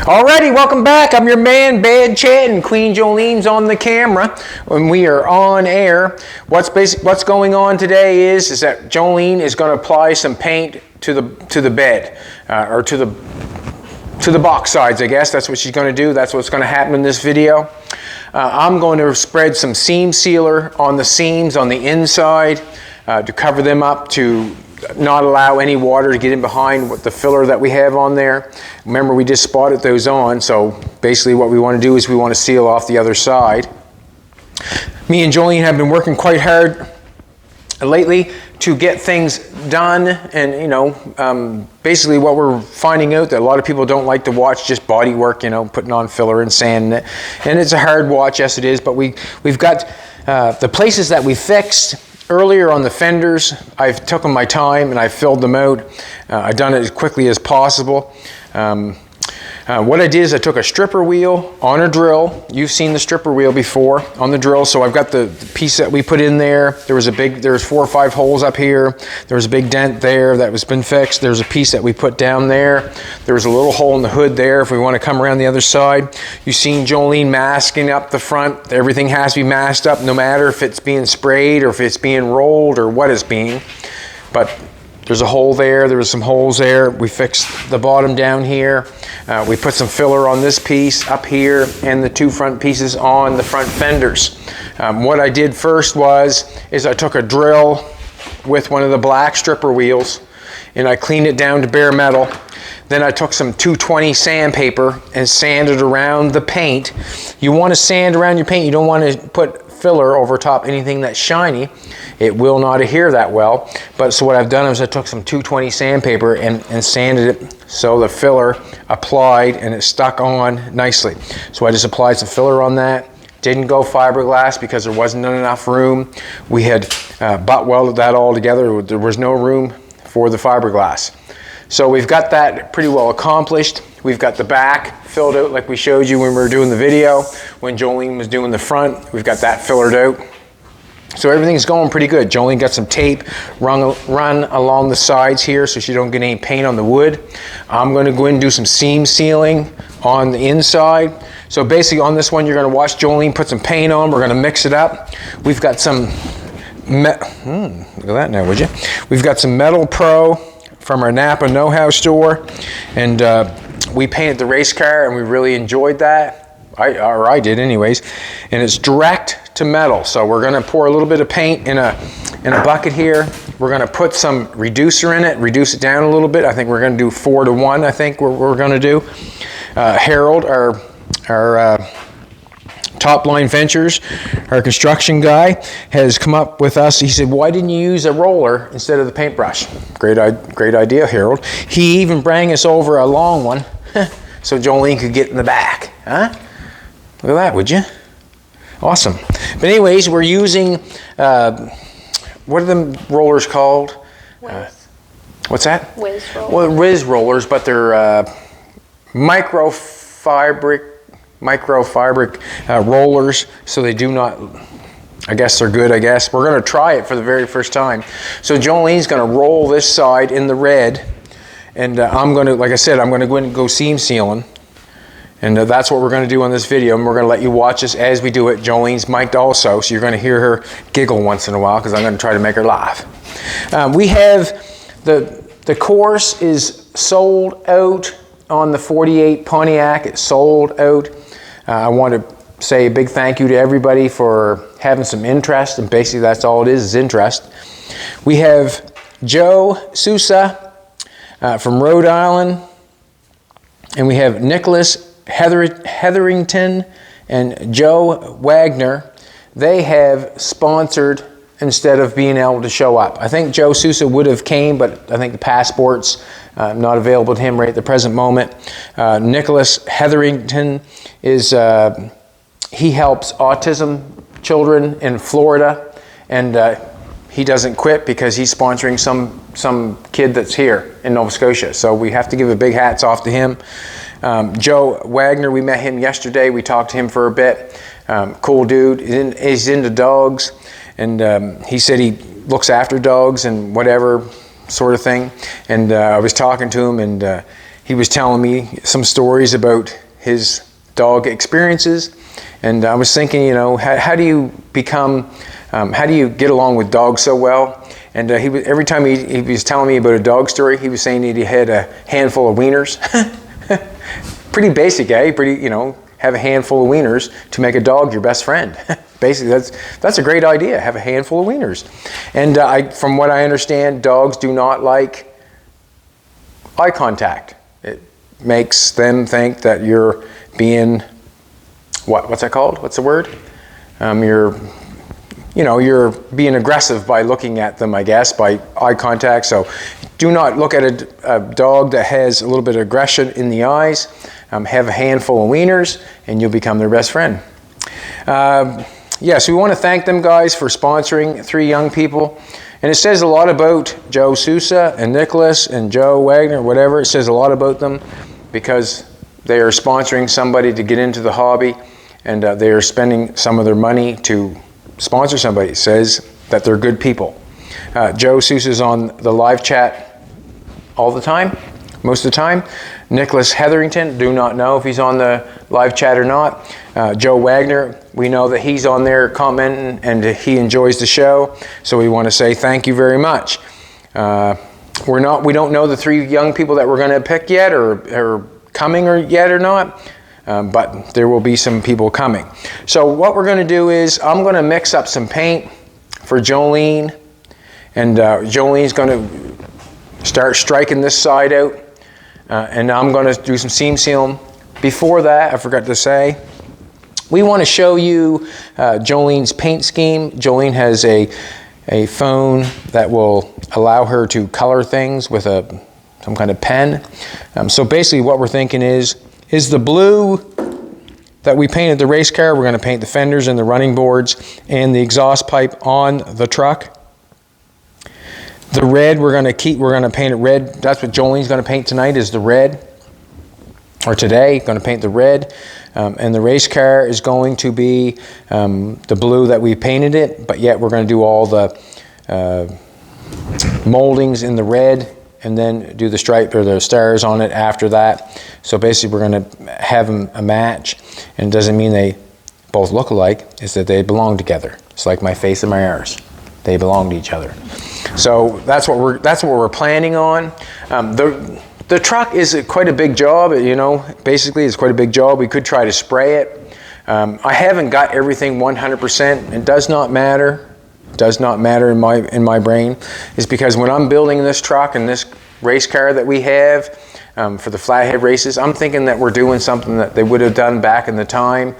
Alrighty, welcome back. I'm your man, Bad Chad, and Queen Jolene's on the camera when we are on air. What's going on today is that Jolene is going to apply some paint to the bed, or to the box sides, I guess. That's what she's going to do. That's what's going to happen in this video. I'm going to spread some seam sealer on the seams on the inside to cover them up, to not allow any water to get in behind the filler that we have on there. Remember, we just spotted those on, so basically what we want to do is we want to seal off the other side. Me and Jolene have been working quite hard lately to get things done, and basically what we're finding out that a lot of people don't like to watch just body work, putting on filler and sanding it, and it's a hard watch. Yes, it is, but we've got the places that we fixed earlier on the fenders. I've taken my time and I filled them out. I've done it as quickly as possible. What I did is I took a stripper wheel on a drill. You've seen the stripper wheel before on the drill. So I've got the piece that we put in there. There's 4 or 5 holes up here. There was a big dent there that was been fixed. There's a piece that we put down there. There was a little hole in the hood there if we want to come around the other side. You've seen Jolene masking up the front. Everything has to be masked up, no matter if it's being sprayed or if it's being rolled or what it's being. But there's a hole there, there was some holes there. We fixed the bottom down here. We put some filler on this piece up here and the 2 front pieces on the front fenders. What I did first is I took a drill with one of the black stripper wheels and I cleaned it down to bare metal. Then I took some 220 sandpaper and sanded around the paint. You want to sand around your paint. You don't want to put filler over top anything that's shiny. It will not adhere that well. So what I've done is I took some 220 sandpaper and sanded it so the filler applied and it stuck on nicely. So I just applied some filler on that. Didn't go fiberglass because there wasn't enough room. We had butt welded that all together. There was no room for the fiberglass. So we've got that pretty well accomplished. We've got the back filled out like we showed you when we were doing the video. When Jolene was doing the front, we've got that fillered out. So everything's going pretty good. Jolene got some tape run along the sides here so she don't get any paint on the wood. I'm going to go in and do some seam sealing on the inside. So basically on this one, you're going to watch Jolene put some paint on. We're going to mix it up. We've got some, look at that now, would you? We've got some Metal Pro from our Napa Know-How store, and we painted the race car and we really enjoyed that. I did anyways, and it's direct to metal. So we're going to pour a little bit of paint in a bucket here. We're going to put some reducer in it, reduce it down a little bit. I think we're going to do 4 to 1. I think we're going to do. Harold, our Top Line Ventures, our construction guy, has come up with us. He said, "Why didn't you use a roller instead of the paintbrush?" Great idea, Harold. He even brought us over a long one so Jolene could get in the back. Huh? Look at that, would you? Awesome. But anyways, we're using, what are the rollers called? Whiz. What's that? Whiz rollers. Well, Whiz rollers, but they're microfabric rollers, so they do not, I guess they're good, I guess. We're going to try it for the very first time. So Jolene's going to roll this side in the red, and I'm going to, like I said, I'm going to go in and go seam sealing. And that's what we're going to do on this video, and we're going to let you watch us as we do it. Jolene's mic'd also, so you're going to hear her giggle once in a while because I'm going to try to make her laugh. We have the course is sold out on the 48 Pontiac. It's sold out. I want to say a big thank you to everybody for having some interest, and basically that's all it is interest. We have Joe Sousa from Rhode Island, and we have Nicholas Hetherington and Joe Wagner. They have sponsored instead of being able to show up. I think Joe Sousa would have came, but I think the passport's not available to him right at the present moment. Nicholas Hetherington is, he helps autism children in Florida, and he doesn't quit because he's sponsoring some kid that's here in Nova Scotia. So we have to give a big hats off to him. Joe Wagner, we met him yesterday. We talked to him for a bit. Cool dude. He's into dogs, and he said he looks after dogs and whatever sort of thing. And I was talking to him, and he was telling me some stories about his dog experiences, and I was thinking, you know, how do you become, how do you get along with dogs so well? And every time he was telling me about a dog story, he was saying that he had a handful of wieners. Pretty basic, eh? Pretty, you know, have a handful of wieners to make a dog your best friend. Basically, that's a great idea. Have a handful of wieners. And from what I understand, dogs do not like eye contact. It makes them think that you're being, what's that called? What's the word? You're being aggressive by looking at them, I guess, by eye contact. So do not look at a dog that has a little bit of aggression in the eyes. Have a handful of wieners, and you'll become their best friend. So we want to thank them, guys, for sponsoring 3 young people. And it says a lot about Joe Sousa and Nicholas and Joe Wagner, whatever. It says a lot about them because they are sponsoring somebody to get into the hobby, and they are spending some of their money to sponsor somebody. It says that they're good people. Joe Sousa's on the live chat all the time, most of the time. Nicholas Hetherington, do not know if he's on the live chat or not. Joe Wagner, we know that he's on there commenting and he enjoys the show, so we want to say thank you very much. We don't know the 3 young people that we're going to pick yet or coming yet or not, but there will be some people coming. So what we're going to do is I'm going to mix up some paint for Jolene, and Jolene's going to start striking this side out. And I'm going to do some seam sealing. Before that, I forgot to say, we want to show you Jolene's paint scheme. Jolene has a phone that will allow her to color things with some kind of pen. So basically what we're thinking is the blue that we painted the race car, we're going to paint the fenders and the running boards and the exhaust pipe on the truck. The red we're going to paint it red. That's what Jolene's going to paint tonight, is the red. Or today, going to paint the red. And the race car is going to be the blue that we painted it, but yet we're going to do all the moldings in the red and then do the stripe or the stars on it after that. So basically we're going to have them a match, and it doesn't mean they both look alike, it's that they belong together. It's like my face and my arse. They belong to each other. So that's what we're planning on. The truck is quite a big job, you know. Basically, it's quite a big job. We could try to spray it. I haven't got everything 100%. It does not matter. It does not matter in my brain. It's because when I'm building this truck and this race car that we have for the flathead races, I'm thinking that we're doing something that they would have done back in the time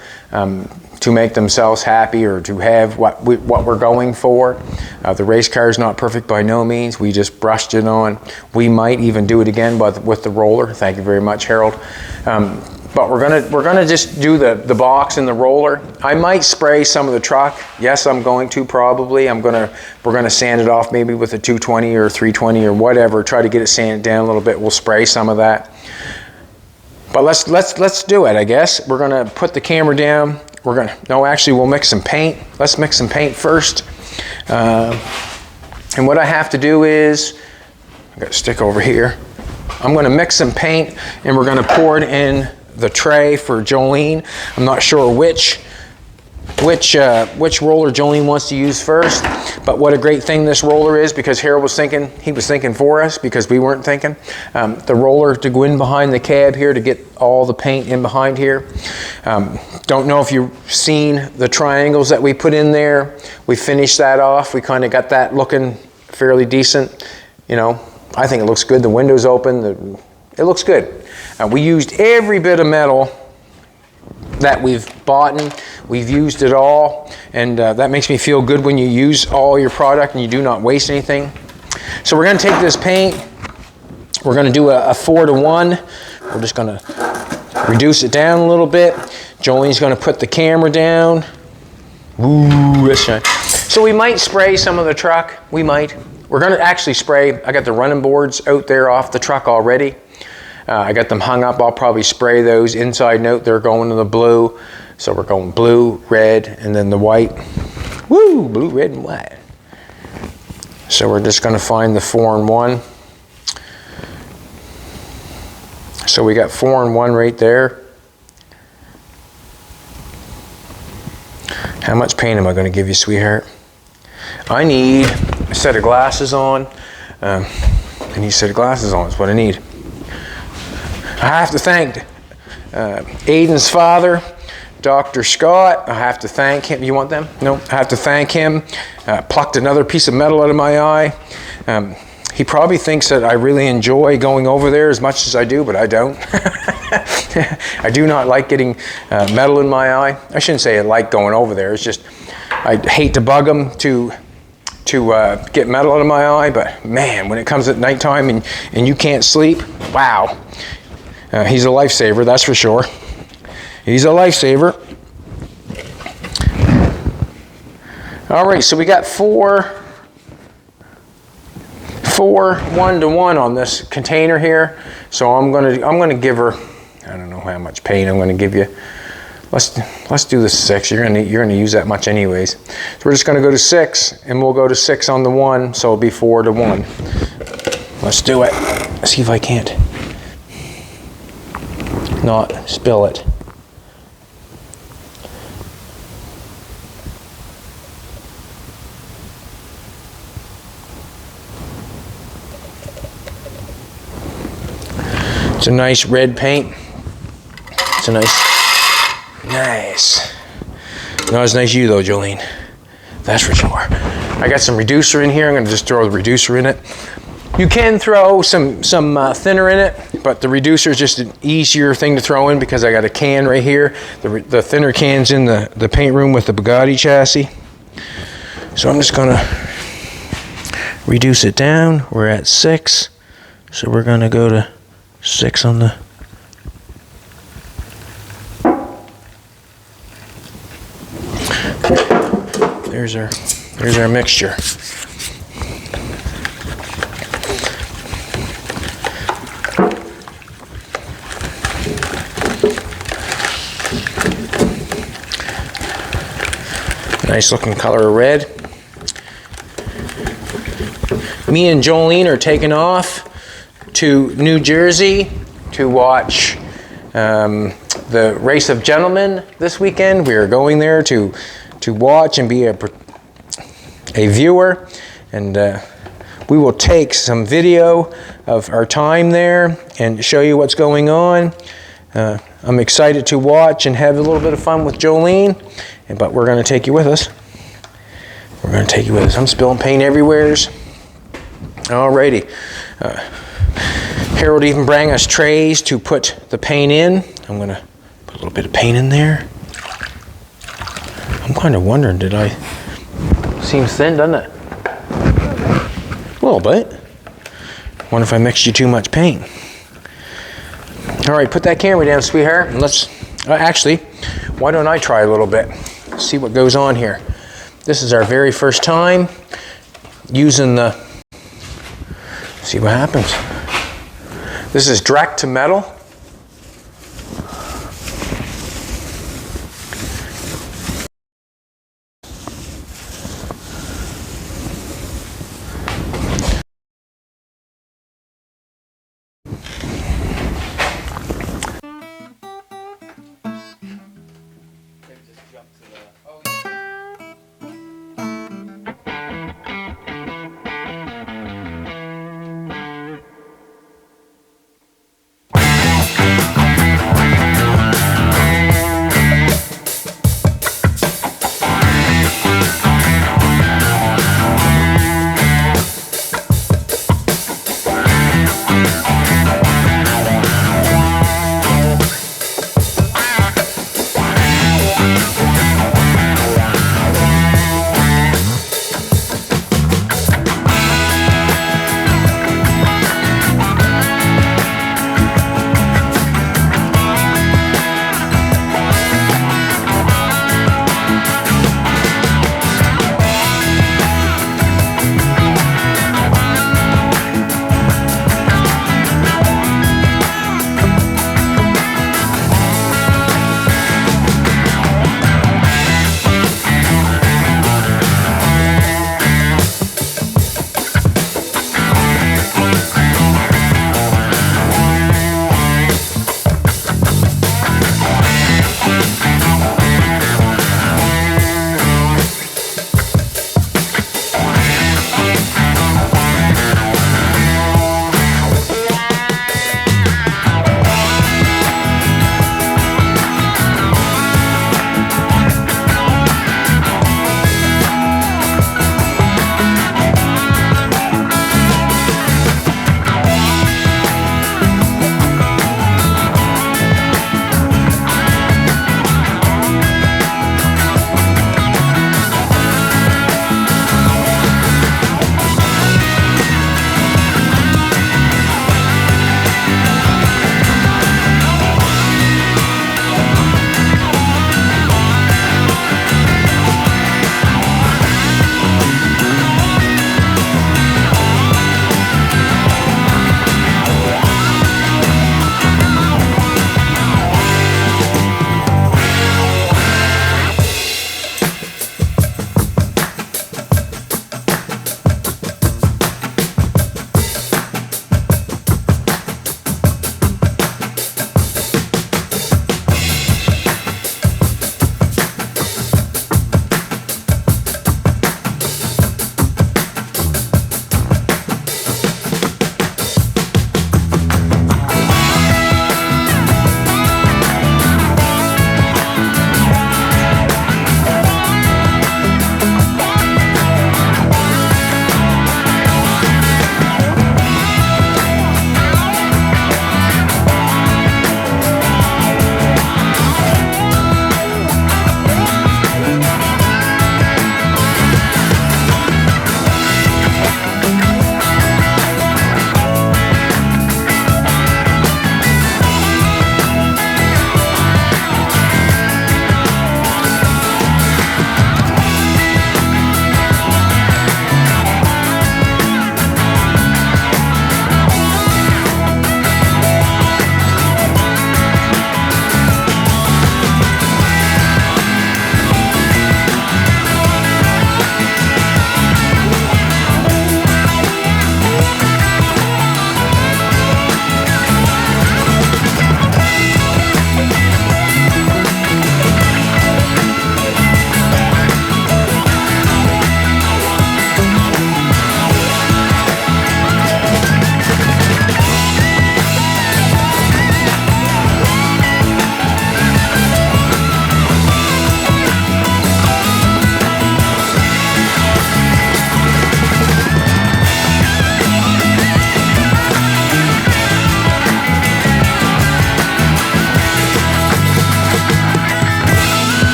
to make themselves happy, or to have what we're going for. The race car is not perfect by no means. We just brushed it on. We might even do it again with the roller. Thank you very much, Harold. But we're gonna just do the box and the roller. I might spray some of the truck. Yes, I'm going to probably. We're gonna sand it off maybe with a 220 or 320 or whatever. Try to get it sanded down a little bit. We'll spray some of that. But let's do it, I guess. We're gonna put the camera down. We'll mix some paint. Let's mix some paint first. And what I have to do is, I got a stick over here. I'm gonna mix some paint and we're gonna pour it in the tray for Jolene. I'm not sure which roller Jolene wants to use first, but what a great thing this roller is, because Harold was thinking for us because we weren't thinking. The roller to go in behind the cab here to get all the paint in behind here. Don't know if you've seen the triangles that we put in there. We finished that off. We kind of got that looking fairly decent. You know, I think it looks good. The window's open. It looks good. We used every bit of metal that we've bought. We've used it all, and that makes me feel good when you use all your product and you do not waste anything. So we're going to take this paint. We're going to do a 4-to-1. We're just going to reduce it down a little bit. Jolene's going to put the camera down. Ooh, that's nice. So we might spray some of the truck. We might. We're going to actually spray. I got the running boards out there off the truck already. I got them hung up. I'll probably spray those. Inside note, they're going to the blue. So we're going blue, red, and then the white. Woo, blue, red, and white. So we're just going to find the 4-in-1. So we got 4 and 1 right there. How much paint am I going to give you, sweetheart? I need a set of glasses on. I need a set of glasses on is what I need. I have to thank Aiden's father, Dr. Scott. I have to thank him. You want them? No. I have to thank him. Plucked another piece of metal out of my eye. He probably thinks that I really enjoy going over there as much as I do, but I don't. I do not like getting metal in my eye. I shouldn't say I like going over there. It's just I hate to bug him to get metal out of my eye, but man, when it comes at nighttime and you can't sleep, wow. He's a lifesaver, that's for sure. He's a lifesaver. All right, so we got 4 1-to-1 on this container here. So I'm gonna give her, I don't know how much paint I'm gonna give you. Let's do the 6. You're gonna use that much anyways. So we're just gonna go to 6, and we'll go to 6 on the 1, so it'll be 4-to-1. Let's do it. Let's see if I can't not spill it. It's a nice red paint. It's a nice. Not as nice as you though, Jolene. That's for sure. I got some reducer in here. I'm gonna just throw the reducer in it. You can throw some thinner in it, but the reducer is just an easier thing to throw in because I got a can right here. The thinner can's in the paint room with the Bugatti chassis. So I'm just gonna reduce it down. We're at 6, so we're gonna go to 6 on the. There's our mixture. Nice looking color of red. Me and Jolene are taking off to New Jersey to watch the Race of Gentlemen this weekend. We are going there to watch and be a viewer, and we will take some video of our time there and show you what's going on. I'm excited to watch and have a little bit of fun with Jolene, but we're going to take you with us. We're going to take you with us. I'm spilling paint everywhere. Alrighty. Harold even brought us trays to put the paint in. I'm going to put a little bit of paint in there. I'm kind of wondering, did I... Seems thin, doesn't it? A little bit. Wonder if I mixed you too much paint. All right, put that camera down, sweetheart, and let's... actually, why don't I try a little bit? See what goes on here. This is our very first time using the... See what happens. This is direct to metal.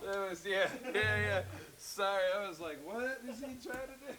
That was, yeah. Sorry, I was like, what is he trying to do?